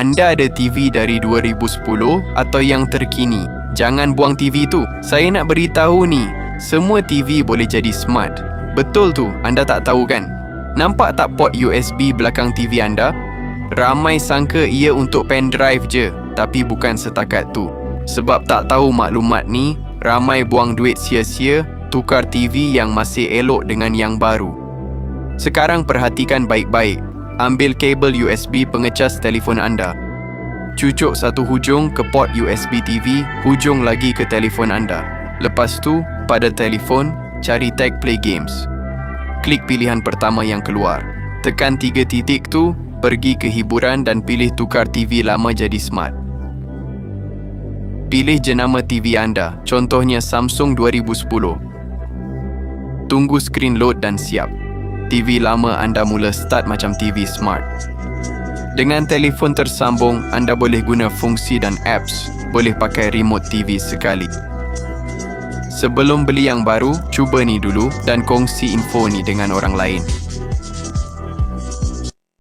Anda ada TV dari 2010 atau yang terkini? Jangan buang TV tu. Saya nak beritahu ni, semua TV boleh jadi smart. Betul tu, anda tak tahu kan? Nampak tak port USB belakang TV anda? Ramai sangka ia untuk pen drive je, tapi bukan setakat tu. Sebab tak tahu maklumat ni, ramai buang duit sia-sia tukar TV yang masih elok dengan yang baru. Sekarang perhatikan baik-baik. Ambil kabel USB pengecas telefon anda. Cucuk satu hujung ke port USB TV, hujung lagi ke telefon anda. Lepas tu, pada telefon, cari tag Play Games. Klik pilihan pertama yang keluar. Tekan 3 titik tu, pergi ke hiburan dan pilih tukar TV lama jadi smart. Pilih jenama TV anda, contohnya Samsung 2010. Tunggu skrin load dan siap. TV lama anda mula start macam TV smart. Dengan telefon tersambung, anda boleh guna fungsi dan apps. Boleh pakai remote TV sekali. Sebelum beli yang baru, cuba ni dulu dan kongsi info ni dengan orang lain.